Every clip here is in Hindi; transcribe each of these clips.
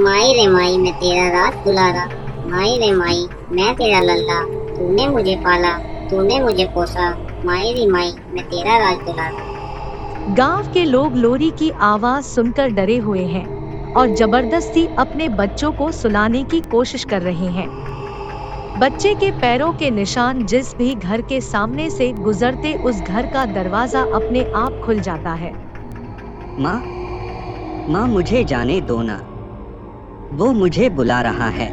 माई रे माई मैं तेरा राज दुलारा, माई रे माई मैं तेरा लल्ला, तूने मुझे पाला, तूने मुझे पोसा, माई रे माई मैं तेरा राज दुलारा। गांव के लोग लोरी की आवाज सुनकर डरे हुए हैं और जबरदस्ती अपने बच्चों को सुलाने की कोशिश कर रहे हैं। बच्चे के पैरों के निशान जिस भी घर के सामने से गुजरते उस घर का दरवाजा अपने आप खुल जाता है। माँ, माँ मुझे जाने दो ना, वो मुझे बुला रहा है।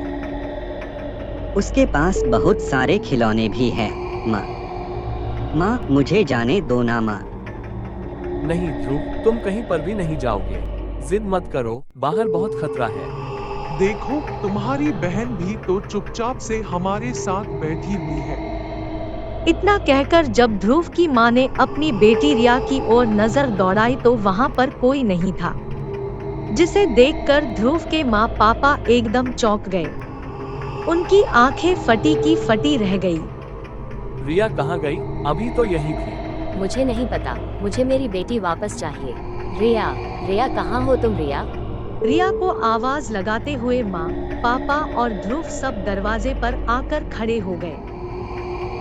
उसके पास बहुत सारे खिलौने भी हैं। माँ, माँ मुझे जाने दो ना माँ। नहीं ध्रुव, तुम कहीं पर भी नहीं जाओगे। जिद मत करो, बाहर बहुत खतरा है। देखो, तुम्हारी बहन भी तो चुपचाप से हमारे साथ बैठी हुई है। इतना कहकर जब ध्रुव की माँ ने अपनी बेटी रिया की ओर नजर दौड़ाई तो वहाँ पर कोई नहीं था, जिसे देखकर ध्रुव के माँ पापा एकदम चौंक गए। उनकी आंखें फटी की फटी रह गई। रिया कहाँ गई? अभी तो यही थी। मुझे नहीं पता, मुझे मेरी बेटी वापस चाहिए। रिया, रिया कहाँ हो तुम रिया? रिया को आवाज लगाते हुए माँ, पापा और ध्रुव सब दरवाजे पर आकर खड़े हो गए।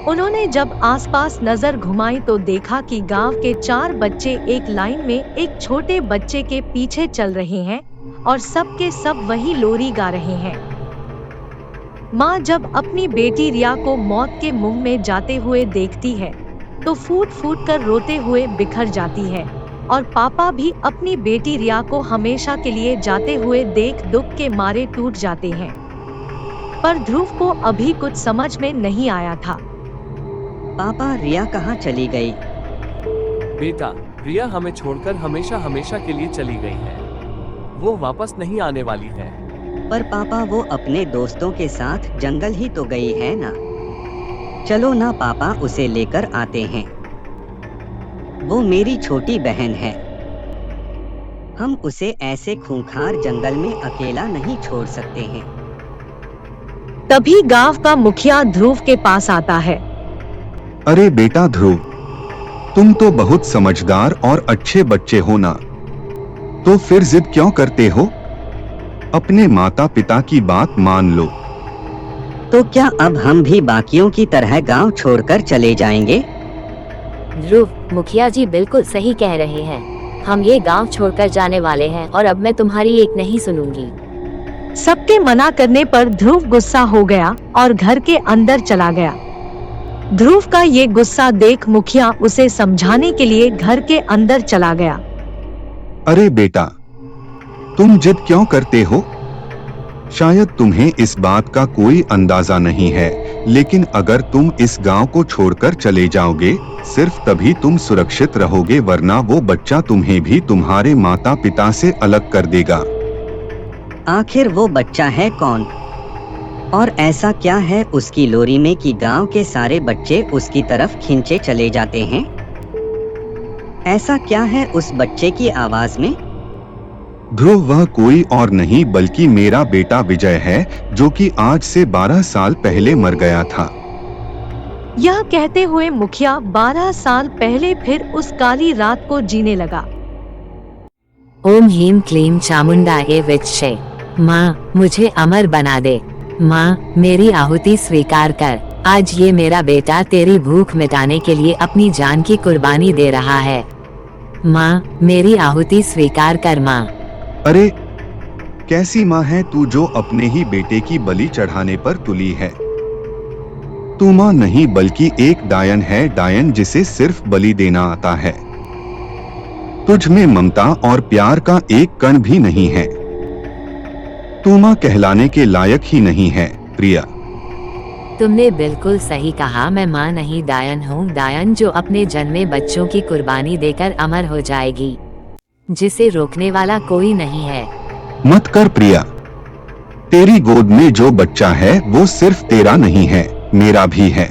उन्होंने जब आसपास नजर घुमाई तो देखा कि गांव के 4 बच्चे एक लाइन में एक छोटे बच्चे के पीछे चल रहे हैं और सब के सब वही लोरी गा रहे हैं। माँ जब अपनी बेटी रिया को मौत के मुंह में जाते हुए देखती है तो फूट फूट कर रोते हुए बिखर जाती है और पापा भी अपनी बेटी रिया को हमेशा के लिए जाते हुए देख दुख के मारे टूट जाते हैं। पर ध्रुव को अभी कुछ समझ में नहीं आया था। पापा, रिया कहाँ चली गई? बेटा, रिया हमें छोड़कर हमेशा हमेशा के लिए चली गई है। वो वापस नहीं आने वाली है। पर पापा, वो अपने दोस्तों के साथ जंगल ही तो गई है ना। चलो ना पापा, उसे लेकर आते हैं। वो मेरी छोटी बहन है। हम उसे ऐसे खूंखार जंगल में अकेला नहीं छोड़ सकते हैं। तभी गांव का मुखिया ध्रुव के पास आता है। अरे बेटा ध्रुव, तुम तो बहुत समझदार और अच्छे बच्चे हो ना, तो फिर जिद क्यों करते हो? अपने माता पिता की बात मान लो। तो क्या अब हम भी बाकियों की तरह गांव छोड़कर चले जाएंगे? ध्रुव, मुखिया जी बिल्कुल सही कह रहे हैं। हम ये गांव छोड़कर जाने वाले हैं और अब मैं तुम्हारी एक नहीं सुनूंगी। सबके मना करने पर ध्रुव गुस्सा हो गया और घर के अंदर चला गया। ध्रुव का ये गुस्सा देख मुखिया उसे समझाने के लिए घर के अंदर चला गया। अरे बेटा, तुम जिद क्यों करते हो? शायद तुम्हें इस बात का कोई अंदाजा नहीं है, लेकिन अगर तुम इस गांव को छोड़कर चले जाओगे, सिर्फ तभी तुम सुरक्षित रहोगे, वरना वो बच्चा तुम्हें भी तुम्हारे माता पिता से अलग कर देगा। आखिर वो बच्चा है कौन? और ऐसा क्या है उसकी लोरी में कि गांव के सारे बच्चे उसकी तरफ खींचे चले जाते हैं? ऐसा क्या है उस बच्चे की आवाज में? ध्रुव, वह कोई और नहीं बल्कि मेरा बेटा विजय है, जो कि आज से 12 साल पहले मर गया था। यह कहते हुए मुखिया 12 साल पहले फिर उस काली रात को जीने लगा। ओम ह्रीं क्लीं चामुंडाये विच्चे। माँ, मुझे अमर बना दे। माँ, मेरी आहुति स्वीकार कर। आज ये मेरा बेटा तेरी भूख मिटाने के लिए अपनी जान की कुर्बानी दे रहा है। माँ, मेरी आहुति स्वीकार कर माँ। अरे कैसी माँ है तू जो अपने ही बेटे की बलि चढ़ाने पर तुली है? तू माँ नहीं बल्कि एक डायन है, डायन जिसे सिर्फ बलि देना आता है। तुझ में ममता और प्यार का एक कण भी नहीं है। तू माँ कहलाने के लायक ही नहीं है। प्रिया, तुमने बिल्कुल सही कहा। मैं माँ नहीं डायन हूँ, डायन जो अपने जन्मे बच्चों की कुर्बानी देकर अमर हो जाएगी, जिसे रोकने वाला कोई नहीं है। मत कर प्रिया। तेरी गोद में जो बच्चा है वो सिर्फ तेरा नहीं है, मेरा भी है।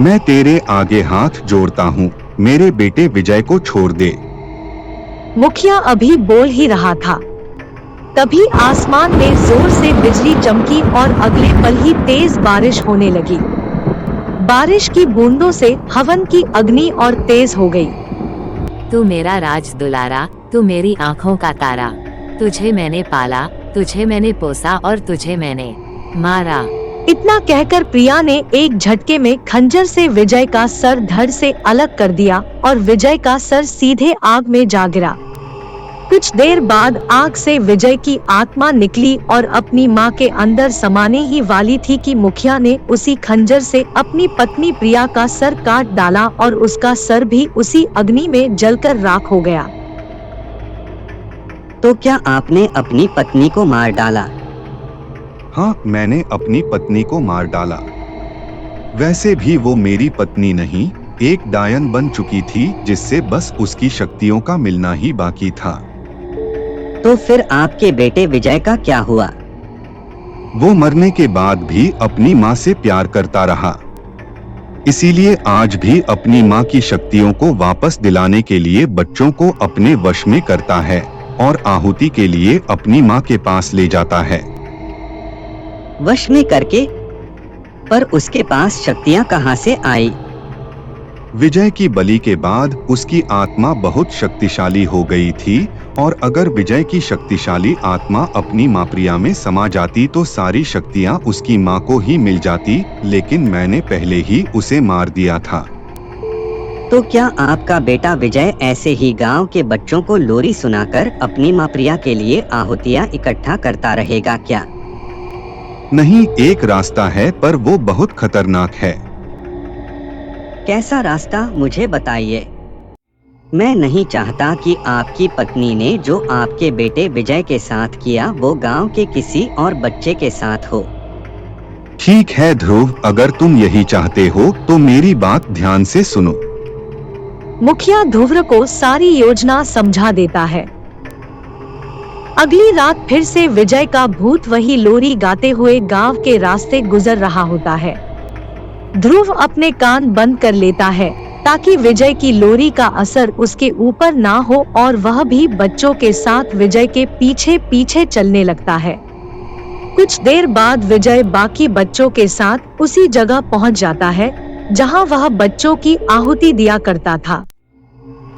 मैं तेरे आगे हाथ जोड़ता हूँ, मेरे बेटे विजय को छोड़ दे। मुखिया अभी बोल ही रहा था, तभी आसमान में जोर से बिजली चमकी और अगले पल ही तेज बारिश होने लगी। बारिश की बूंदों से हवन की अग्नि और तेज हो गई। तू मेरा राज दुलारा, तू मेरी आँखों का तारा, तुझे मैंने पाला, तुझे मैंने पोसा और तुझे मैंने मारा। इतना कहकर प्रिया ने एक झटके में खंजर से विजय का सर धड़ से अलग कर दिया और विजय का सर सीधे आग में जा गिरा। कुछ देर बाद आग से विजय की आत्मा निकली और अपनी मां के अंदर समाने ही वाली थी कि मुखिया ने उसी खंजर से अपनी पत्नी प्रिया का सर काट डाला और उसका सर भी उसी अग्नि में जलकर राख हो गया। तो क्या आपने अपनी पत्नी को मार डाला? हाँ, मैंने अपनी पत्नी को मार डाला। वैसे भी वो मेरी पत्नी नहीं, एक डायन बन चुकी थी जिससे बस उसकी शक्तियों का मिलना ही बाकी था। तो फिर आपके बेटे विजय का क्या हुआ? वो मरने के बाद भी अपनी माँ से प्यार करता रहा, इसीलिए आज भी अपनी माँ की शक्तियों को वापस दिलाने के लिए बच्चों को अपने वश में करता है और आहुति के लिए अपनी माँ के पास ले जाता है। वश में करके? पर उसके पास शक्तियाँ कहाँ से आई? विजय की बलि के बाद उसकी आत्मा बहुत शक्तिशाली हो गई थी और अगर विजय की शक्तिशाली आत्मा अपनी माँ प्रिया में समा जाती तो सारी शक्तियाँ उसकी माँ को ही मिल जाती, लेकिन मैंने पहले ही उसे मार दिया था। तो क्या आपका बेटा विजय ऐसे ही गांव के बच्चों को लोरी सुनाकर अपनी माँ प्रिया के लिए आहुतियाँ इकट्ठा करता रहेगा क्या? नहीं, एक रास्ता है पर वो बहुत खतरनाक है। कैसा रास्ता, मुझे बताइए। मैं नहीं चाहता कि आपकी पत्नी ने जो आपके बेटे विजय के साथ किया वो गांव के किसी और बच्चे के साथ हो। ठीक है ध्रुव, अगर तुम यही चाहते हो तो मेरी बात ध्यान से सुनो। मुखिया ध्रुव को सारी योजना समझा देता है। अगली रात फिर से विजय का भूत वही लोरी गाते हुए गांव के रास्ते गुजर रहा होता है। ध्रुव अपने कान बंद कर लेता है ताकि विजय की लोरी का असर उसके ऊपर ना हो और वह भी बच्चों के साथ विजय के पीछे पीछे चलने लगता है। कुछ देर बाद विजय बाकी बच्चों के साथ उसी जगह पहुंच जाता है जहां वह बच्चों की आहुति दिया करता था।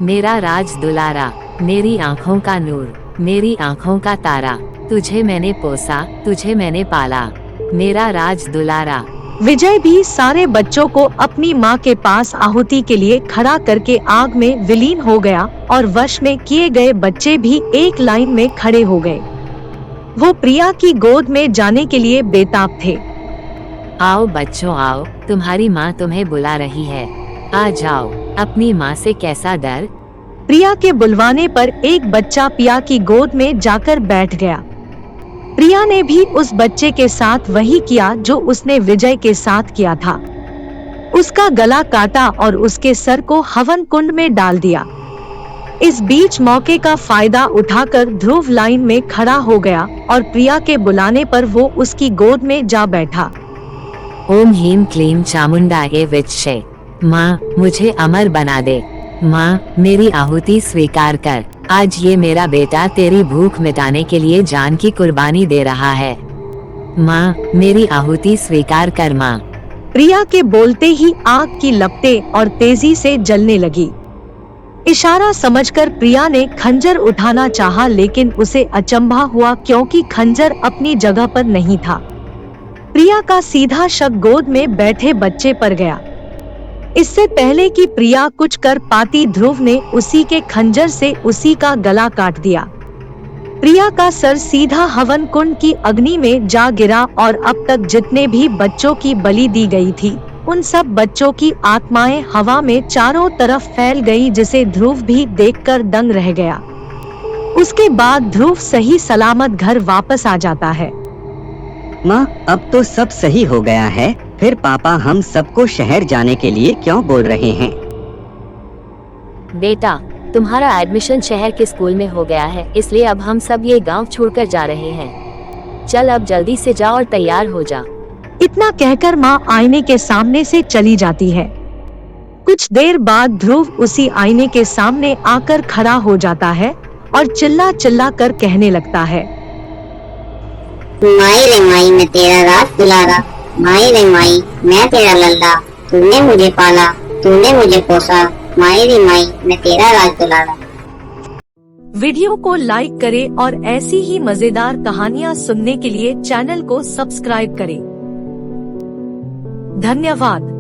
मेरा राज दुलारा, मेरी आँखों का नूर, मेरी आँखों का तारा, तुझे मैंने पोसा, तुझे मैंने पाला, मेरा राज दुलारा। विजय भी सारे बच्चों को अपनी माँ के पास आहुति के लिए खड़ा करके आग में विलीन हो गया और वश में किए गए बच्चे भी एक लाइन में खड़े हो गए। वो प्रिया की गोद में जाने के लिए बेताब थे। आओ बच्चों आओ, तुम्हारी माँ तुम्हें बुला रही है, आ जाओ, अपनी माँ से कैसा डर। प्रिया के बुलवाने पर एक बच्चा प्रिया की गोद में जाकर बैठ गया। प्रिया ने भी उस बच्चे के साथ वही किया जो उसने विजय के साथ किया था। उसका गला काटा और उसके सर को हवन कुंड में डाल दिया। इस बीच मौके का फायदा उठाकर ध्रुव लाइन में खड़ा हो गया और प्रिया के बुलाने पर वो उसकी गोद में जा बैठा। ओम ह्रीं क्लीं चामुंडाये विच्चे, माँ मुझे अमर बना दे, माँ मेरी आहुति स्वीकार कर, आज ये मेरा बेटा तेरी भूख मिटाने के लिए जान की कुर्बानी दे रहा है, माँ मेरी आहुति स्वीकार कर माँ। प्रिया के बोलते ही आग की लपटें और तेजी से जलने लगी। इशारा समझकर प्रिया ने खंजर उठाना चाहा लेकिन उसे अचंभा हुआ क्योंकि खंजर अपनी जगह पर नहीं था। प्रिया का सीधा शक गोद में बैठे बच्चे पर गया। इससे पहले कि प्रिया कुछ कर पाती ध्रुव ने उसी के खंजर से उसी का गला काट दिया। प्रिया का सर सीधा हवन कुंड की अग्नि में जा गिरा और अब तक जितने भी बच्चों की बलि दी गई थी उन सब बच्चों की आत्माएं हवा में चारों तरफ फैल गई, जिसे ध्रुव भी देखकर दंग रह गया। उसके बाद ध्रुव सही सलामत घर वापस आ जाता है। माँ अब तो सब सही हो गया है, फिर पापा हम सबको शहर जाने के लिए क्यों बोल रहे हैं? बेटा तुम्हारा एडमिशन शहर के स्कूल में हो गया है, इसलिए अब हम सब ये गांव छोड़कर जा रहे हैं। चल अब जल्दी से जा और तैयार हो जा। इतना कहकर माँ आईने के सामने से चली जाती है। कुछ देर बाद ध्रुव उसी आईने के सामने आकर खड़ा हो जाता है और चिल्ला चिल्ला कर कहने लगता है, माई रे माई मैं तेरा राज दुलारा, माई रे माई मैं तेरा लल्ला, तूने मुझे पाला, तूने मुझे पोसा, माई रे माई मैं तेरा राज दुलारा। वीडियो को लाइक करें और ऐसी ही मजेदार कहानियाँ सुनने के लिए चैनल को सब्सक्राइब करें। धन्यवाद।